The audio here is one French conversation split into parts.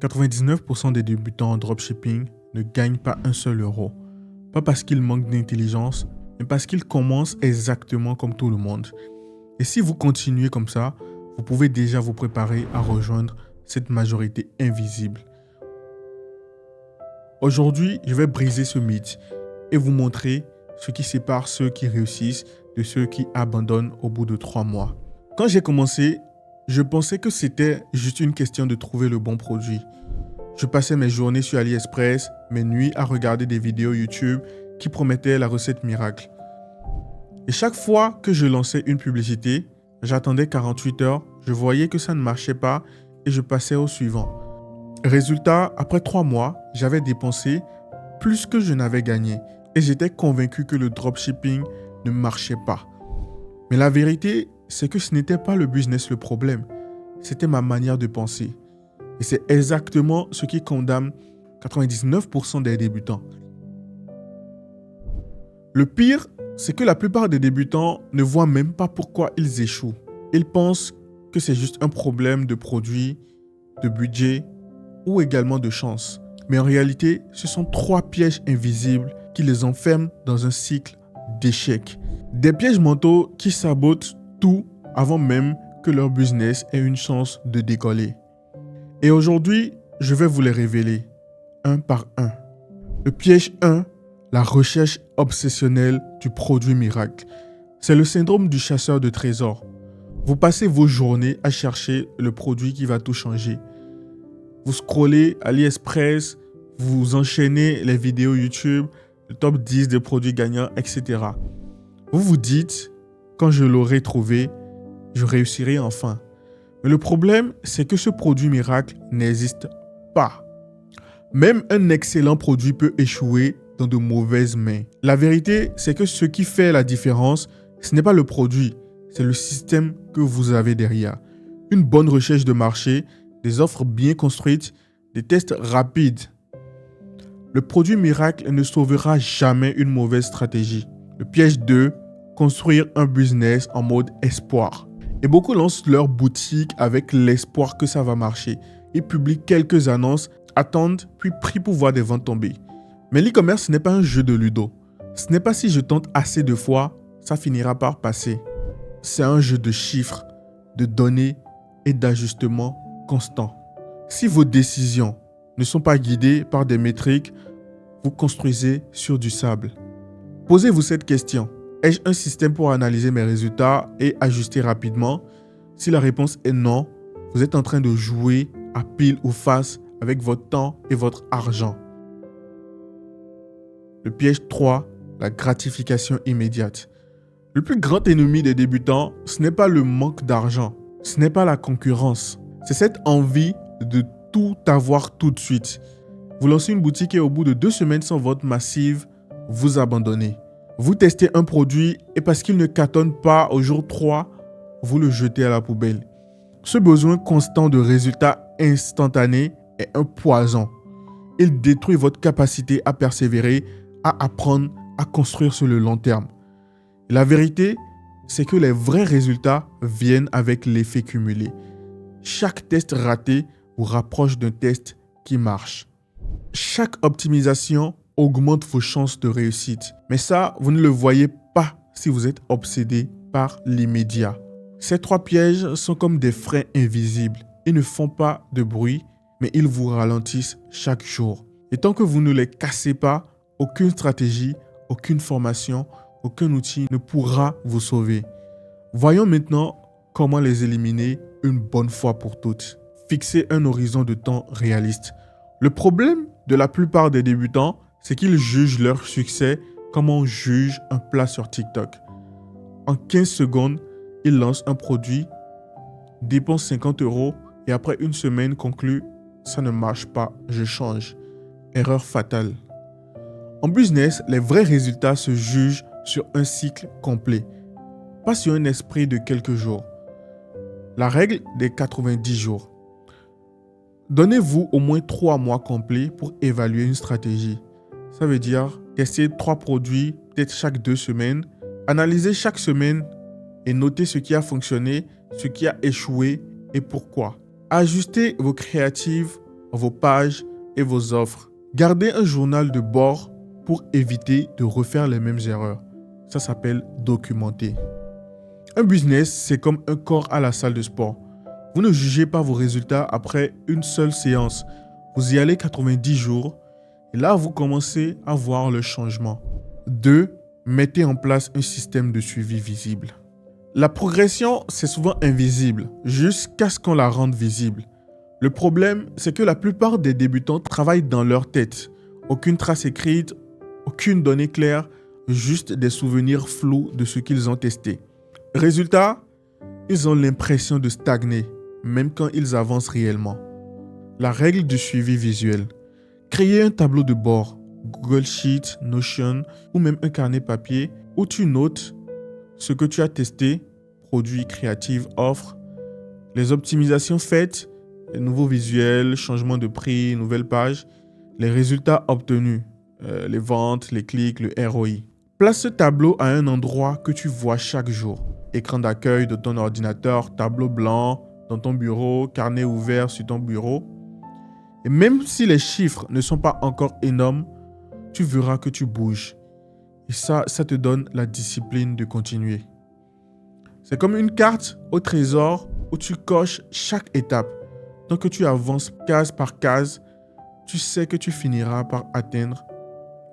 99% des débutants en dropshipping ne gagnent pas un seul euro. Pas parce qu'ils manquent d'intelligence, mais parce qu'ils commencent exactement comme tout le monde. Et si vous continuez comme ça, vous pouvez déjà vous préparer à rejoindre cette majorité invisible. Aujourd'hui, je vais briser ce mythe et vous montrer ce qui sépare ceux qui réussissent de ceux qui abandonnent au bout de 3 mois. Quand j'ai commencé, je pensais que c'était juste une question de trouver le bon produit. Je passais mes journées sur AliExpress, mes nuits à regarder des vidéos YouTube qui promettaient la recette miracle. Et chaque fois que je lançais une publicité, j'attendais 48 heures, je voyais que ça ne marchait pas et je passais au suivant. Résultat, après 3 mois, j'avais dépensé plus que je n'avais gagné et j'étais convaincu que le dropshipping ne marchait pas. Mais la vérité, c'est que ce n'était pas le business le problème, c'était ma manière de penser. Et c'est exactement ce qui condamne 99% des débutants. Le pire, c'est que la plupart des débutants ne voient même pas pourquoi ils échouent. Ils pensent que c'est juste un problème de produit, de budget ou également de chance. Mais en réalité, ce sont 3 pièges invisibles qui les enferment dans un cycle d'échecs. Des pièges mentaux qui sabotent tout avant même que leur business ait une chance de décoller. Et aujourd'hui, je vais vous les révéler, un par un. Le piège 1, la recherche obsessionnelle du produit miracle. C'est le syndrome du chasseur de trésors. Vous passez vos journées à chercher le produit qui va tout changer. Vous scrollez AliExpress, vous enchaînez les vidéos YouTube, le top 10 des produits gagnants, etc. Vous vous dites, quand je l'aurai trouvé, je réussirai enfin. Mais le problème, c'est que ce produit miracle n'existe pas. Même un excellent produit peut échouer dans de mauvaises mains. La vérité, c'est que ce qui fait la différence, ce n'est pas le produit, c'est le système que vous avez derrière. Une bonne recherche de marché, des offres bien construites, des tests rapides. Le produit miracle ne sauvera jamais une mauvaise stratégie. Le piège 2, construire un business en mode espoir. Et beaucoup lancent leur boutique avec l'espoir que ça va marcher. Ils publient quelques annonces, attendent, puis prient pour voir des ventes tomber. Mais l'e-commerce, ce n'est pas un jeu de ludo. Ce n'est pas si je tente assez de fois, ça finira par passer. C'est un jeu de chiffres, de données et d'ajustements constants. Si vos décisions ne sont pas guidées par des métriques, vous construisez sur du sable. Posez-vous cette question. Ai-je un système pour analyser mes résultats et ajuster rapidement? Si la réponse est non, vous êtes en train de jouer à pile ou face avec votre temps et votre argent. Le piège 3, la gratification immédiate. Le plus grand ennemi des débutants, ce n'est pas le manque d'argent, ce n'est pas la concurrence, c'est cette envie de tout avoir tout de suite. Vous lancez une boutique et au bout de 2 semaines sans vente massive, vous abandonnez. Vous testez un produit et parce qu'il ne cartonne pas au jour 3, vous le jetez à la poubelle. Ce besoin constant de résultats instantanés est un poison. Il détruit votre capacité à persévérer, à apprendre, à construire sur le long terme. La vérité, c'est que les vrais résultats viennent avec l'effet cumulé. Chaque test raté vous rapproche d'un test qui marche. Chaque optimisation augmente vos chances de réussite. Mais ça, vous ne le voyez pas si vous êtes obsédé par l'immédiat. Ces 3 pièges sont comme des freins invisibles. Ils ne font pas de bruit, mais ils vous ralentissent chaque jour. Et tant que vous ne les cassez pas, aucune stratégie, aucune formation, aucun outil ne pourra vous sauver. Voyons maintenant comment les éliminer une bonne fois pour toutes. Fixez un horizon de temps réaliste. Le problème de la plupart des débutants, c'est qu'ils jugent leur succès comme on juge un plat sur TikTok. En 15 secondes, ils lancent un produit, dépensent 50 € et après une semaine concluent « ça ne marche pas, je change ». Erreur fatale. En business, les vrais résultats se jugent sur un cycle complet, pas sur un esprit de quelques jours. La règle des 90 jours. Donnez-vous au moins 3 mois complets pour évaluer une stratégie. Ça veut dire tester 3 produits, peut-être chaque 2 semaines, analyser chaque semaine et noter ce qui a fonctionné, ce qui a échoué et pourquoi. Ajustez vos créatives vos pages et vos offres. Gardez un journal de bord pour éviter de refaire les mêmes erreurs. Ça s'appelle documenter. Un business, c'est comme un corps à la salle de sport. Vous ne jugez pas vos résultats après une seule séance. Vous y allez 90 jours et là, vous commencez à voir le changement. 2. Mettez en place un système de suivi visible. La progression, c'est souvent invisible, jusqu'à ce qu'on la rende visible. Le problème, c'est que la plupart des débutants travaillent dans leur tête. Aucune trace écrite, aucune donnée claire, juste des souvenirs flous de ce qu'ils ont testé. Résultat, ils ont l'impression de stagner, même quand ils avancent réellement. La règle du suivi visuel. Créez un tableau de bord, Google Sheet, Notion ou même un carnet papier où tu notes ce que tu as testé, produits, créatifs, offres, les optimisations faites, les nouveaux visuels, changements de prix, nouvelles pages, les résultats obtenus, les ventes, les clics, le ROI. Place ce tableau à un endroit que tu vois chaque jour. Écran d'accueil de ton ordinateur, tableau blanc dans ton bureau, carnet ouvert sur ton bureau. Et même si les chiffres ne sont pas encore énormes, tu verras que tu bouges. Et ça te donne la discipline de continuer. C'est comme une carte au trésor où tu coches chaque étape. Tant que tu avances case par case, tu sais que tu finiras par atteindre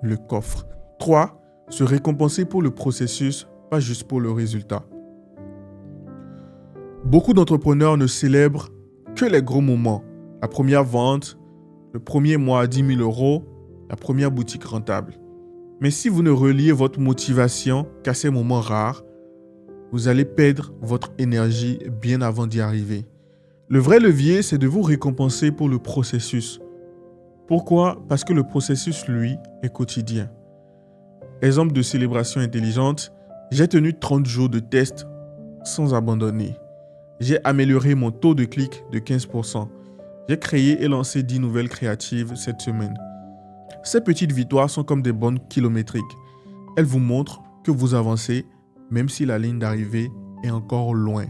le coffre. 3. Se récompenser pour le processus, pas juste pour le résultat. Beaucoup d'entrepreneurs ne célèbrent que les gros moments. La première vente, le premier mois à 10 000 euros, la première boutique rentable. Mais si vous ne reliez votre motivation qu'à ces moments rares, vous allez perdre votre énergie bien avant d'y arriver. Le vrai levier, c'est de vous récompenser pour le processus. Pourquoi? Parce que le processus, lui, est quotidien. Exemple de célébration intelligente, j'ai tenu 30 jours de test sans abandonner. J'ai amélioré mon taux de clic de 15%. J'ai créé et lancé 10 nouvelles créatives cette semaine. Ces petites victoires sont comme des bonnes kilométriques. Elles vous montrent que vous avancez, même si la ligne d'arrivée est encore loin.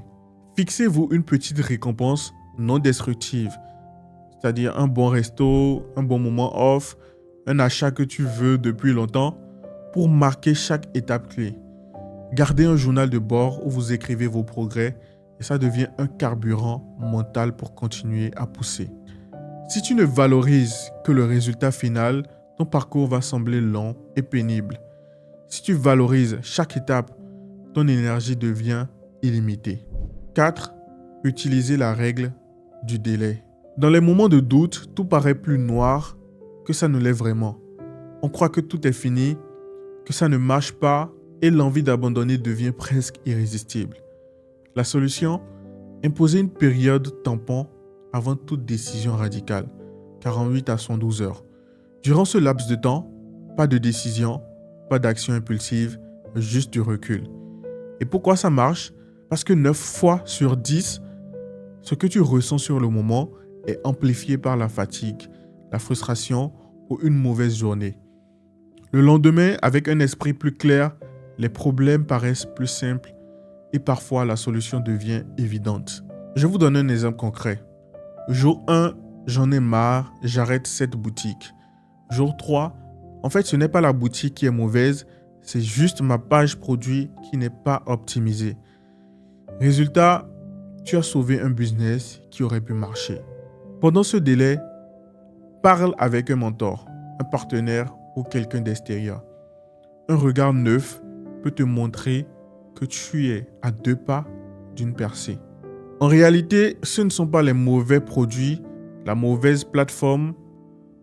Fixez-vous une petite récompense non destructive, c'est-à-dire un bon resto, un bon moment off, un achat que tu veux depuis longtemps, pour marquer chaque étape clé. Gardez un journal de bord où vous écrivez vos progrès et ça devient un carburant mental pour continuer à pousser. Si tu ne valorises que le résultat final, ton parcours va sembler lent et pénible. Si tu valorises chaque étape, ton énergie devient illimitée. 4. Utilisez la règle du délai. Dans les moments de doute, tout paraît plus noir que ça ne l'est vraiment. On croit que tout est fini, que ça ne marche pas et l'envie d'abandonner devient presque irrésistible. La solution? Imposer une période tampon avant toute décision radicale, 48 à 112 heures. Durant ce laps de temps, pas de décision, pas d'action impulsive, juste du recul. Et pourquoi ça marche? Parce que 9 fois sur 10, ce que tu ressens sur le moment est amplifié par la fatigue, la frustration ou une mauvaise journée. Le lendemain, avec un esprit plus clair, les problèmes paraissent plus simples et parfois la solution devient évidente. Je vous donne un exemple concret. Jour 1, j'en ai marre, j'arrête cette boutique. Jour 3, en fait, ce n'est pas la boutique qui est mauvaise, c'est juste ma page produit qui n'est pas optimisée. Résultat, tu as sauvé un business qui aurait pu marcher. Pendant ce délai, parle avec un mentor, un partenaire ou quelqu'un d'extérieur. Un regard neuf peut te montrer que tu es à 2 pas d'une percée. En réalité, ce ne sont pas les mauvais produits, la mauvaise plateforme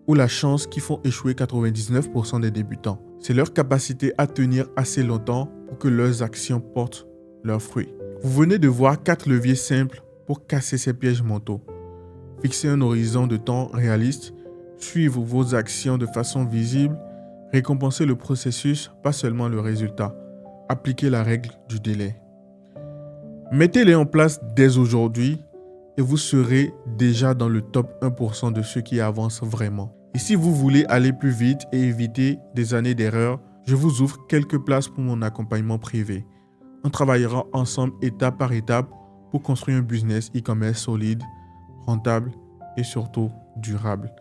ou la chance qui font échouer 99% des débutants. C'est leur capacité à tenir assez longtemps pour que leurs actions portent leurs fruits. Vous venez de voir 4 leviers simples pour casser ces pièges mentaux. Fixer un horizon de temps réaliste, suivre vos actions de façon visible, récompenser le processus, pas seulement le résultat. Appliquez la règle du délai. Mettez-les en place dès aujourd'hui et vous serez déjà dans le top 1% de ceux qui avancent vraiment. Et si vous voulez aller plus vite et éviter des années d'erreurs, je vous ouvre quelques places pour mon accompagnement privé. On travaillera ensemble étape par étape pour construire un business e-commerce solide, rentable et surtout durable.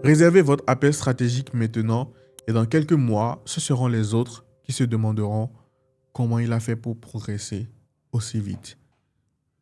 Réservez votre appel stratégique maintenant et dans quelques mois, ce seront les autres qui se demanderont comment il a fait pour progresser aussi vite.